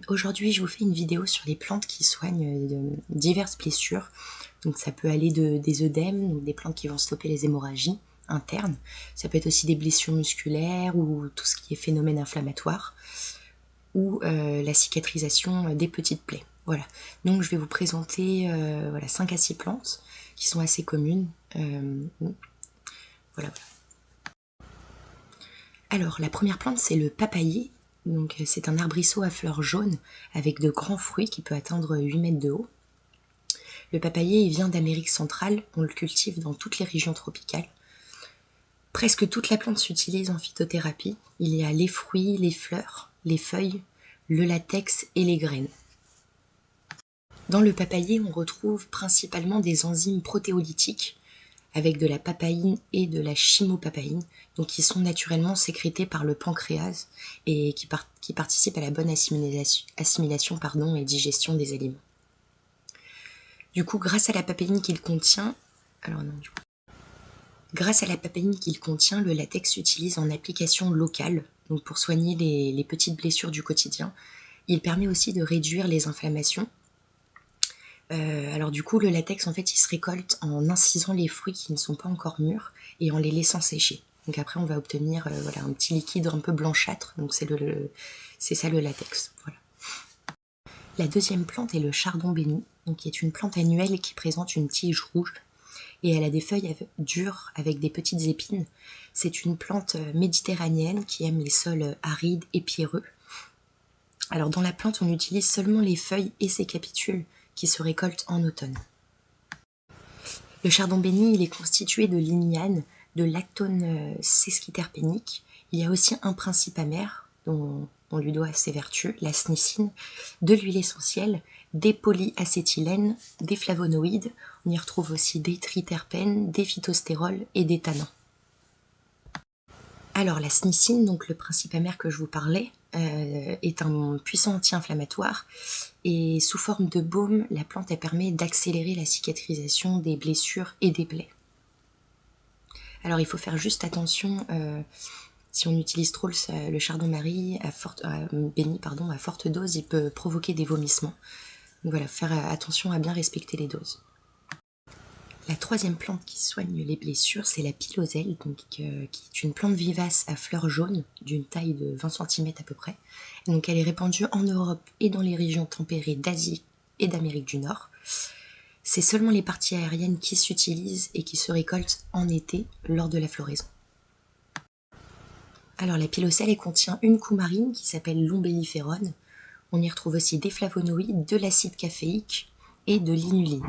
Aujourd'hui, je vous fais une vidéo sur les plantes qui soignent diverses blessures. Donc ça peut aller des œdèmes, donc des plantes qui vont stopper les hémorragies internes. Ça peut être aussi des blessures musculaires ou tout ce qui est phénomène inflammatoire ou la cicatrisation des petites plaies. Voilà. Donc je vais vous présenter 5 à 6 plantes qui sont assez communes. Voilà. Alors la première plante, c'est le papayer. Donc c'est un arbrisseau à fleurs jaunes avec de grands fruits qui peut atteindre 8 mètres de haut. Le papayer, il vient d'Amérique centrale, on le cultive dans toutes les régions tropicales. Presque toute la plante s'utilise en phytothérapie. Il y a les fruits, les fleurs, les feuilles, le latex et les graines. Dans le papayer, on retrouve principalement des enzymes protéolytiques avec de la papaïne et de la chymopapaïne, donc qui sont naturellement sécrétées par le pancréas et qui participent à la bonne assimilation et digestion des aliments. Du coup, grâce à la papaïne qu'il contient, le latex s'utilise en application locale, donc pour soigner les petites blessures du quotidien. Il permet aussi de réduire les inflammations. Du coup, le latex, en fait, il se récolte en incisant les fruits qui ne sont pas encore mûrs et en les laissant sécher. Donc après, on va obtenir un petit liquide un peu blanchâtre. Donc c'est ça le latex. Voilà. La deuxième plante est le chardon béni, donc qui est une plante annuelle qui présente une tige rouge et elle a des feuilles dures avec des petites épines. C'est une plante méditerranéenne qui aime les sols arides et pierreux. Alors dans la plante, on utilise seulement les feuilles et ses capitules qui se récoltent en automne. Le chardon béni, il est constitué de lignanes, de lactone sesquiterpénique. Il y a aussi un principe amer dont on lui doit ses vertus, la snicine, de l'huile essentielle, des polyacétylènes, des flavonoïdes. On y retrouve aussi des triterpènes, des phytostérols et des tannins. Alors la snicine, donc le principe amer que je vous parlais, est un puissant anti-inflammatoire et sous forme de baume, la plante elle permet d'accélérer la cicatrisation des blessures et des plaies. Alors il faut faire juste attention, si on utilise trop le chardon béni à forte dose, il peut provoquer des vomissements. Donc voilà, faire attention à bien respecter les doses. La troisième plante qui soigne les blessures, c'est la piloselle, qui est une plante vivace à fleurs jaunes, d'une taille de 20 cm à peu près. Donc elle est répandue en Europe et dans les régions tempérées d'Asie et d'Amérique du Nord. C'est seulement les parties aériennes qui s'utilisent et qui se récoltent en été lors de la floraison. Alors la piloselle, elle contient une coumarine qui s'appelle l'ombelliférone. On y retrouve aussi des flavonoïdes, de l'acide caféique et de l'inuline.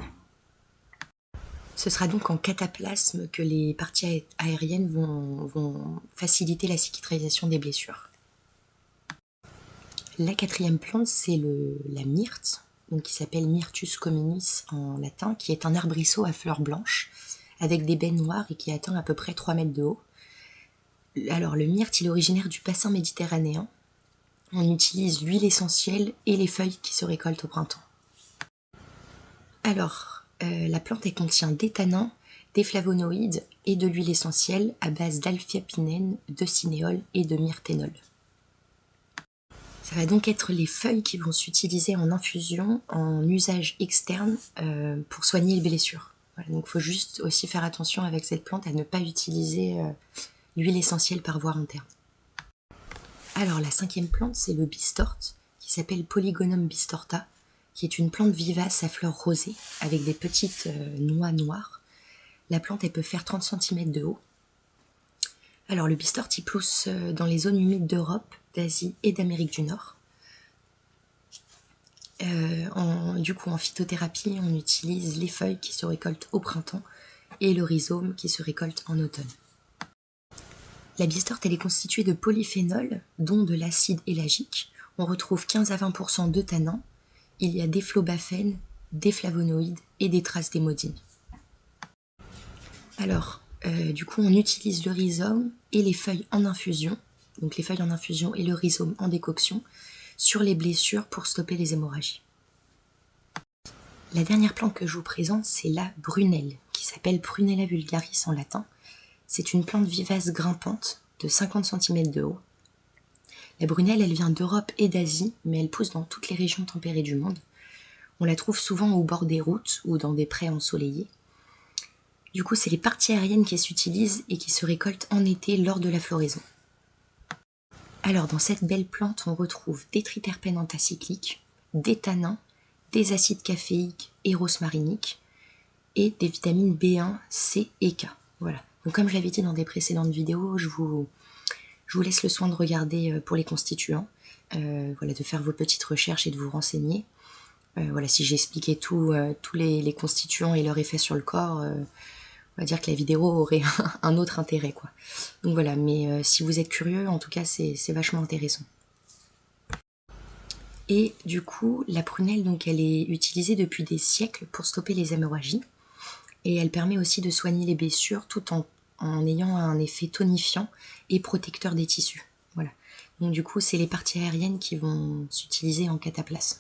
Ce sera donc en cataplasme que les parties aériennes vont faciliter la cicatrisation des blessures. La quatrième plante, c'est la myrte, donc qui s'appelle Myrtus communis en latin, qui est un arbrisseau à fleurs blanches, avec des baies noires et qui atteint à peu près 3 mètres de haut. Alors le myrte, il est originaire du bassin méditerranéen. On utilise l'huile essentielle et les feuilles qui se récoltent au printemps. Alors, la plante elle contient des tannins, des flavonoïdes et de l'huile essentielle à base d'alphiapinène, de cinéole et de myrténol. Ça va donc être les feuilles qui vont s'utiliser en infusion, en usage externe pour soigner les blessures. Voilà, donc il faut juste aussi faire attention avec cette plante à ne pas utiliser l'huile essentielle par voie interne. Alors la cinquième plante, c'est le bistorte, qui s'appelle Polygonum bistorta, qui est une plante vivace à fleurs rosées, avec des petites noix noires. La plante, elle peut faire 30 cm de haut. Alors le bistorte, il pousse dans les zones humides d'Europe, d'Asie et d'Amérique du Nord. En phytothérapie, on utilise les feuilles qui se récoltent au printemps et le rhizome qui se récolte en automne. La bistorte, elle est constituée de polyphénols, dont de l'acide élagique. On retrouve 15 à 20% de tanins. Il y a des flobafènes, des flavonoïdes et des traces d'hémodine. Alors, on utilise le rhizome et les feuilles en infusion, donc les feuilles en infusion et le rhizome en décoction, sur les blessures pour stopper les hémorragies. La dernière plante que je vous présente, c'est la brunelle, qui s'appelle Prunella vulgaris en latin. C'est une plante vivace grimpante de 50 cm de haut. La brunelle, elle vient d'Europe et d'Asie, mais elle pousse dans toutes les régions tempérées du monde. On la trouve souvent au bord des routes ou dans des prés ensoleillés. Du coup, c'est les parties aériennes qui s'utilisent et qui se récoltent en été lors de la floraison. Alors, dans cette belle plante, on retrouve des triterpènes antacycliques, des tanins, des acides caféiques et rosmariniques, et des vitamines B1, C et K. Voilà. Donc, comme je l'avais dit dans des précédentes vidéos, je vous laisse le soin de regarder pour les constituants, voilà, de faire vos petites recherches et de vous renseigner. Voilà, si j'ai expliqué tous les constituants et leur effet sur le corps, on va dire que la vidéo aurait un autre intérêt, quoi. Donc voilà, mais si vous êtes curieux, en tout cas, c'est vachement intéressant. Et du coup, la prunelle, donc, elle est utilisée depuis des siècles pour stopper les hémorragies. Et elle permet aussi de soigner les blessures tout en ayant un effet tonifiant et protecteur des tissus. Voilà. Donc du coup, c'est les parties aériennes qui vont s'utiliser en cataplasme.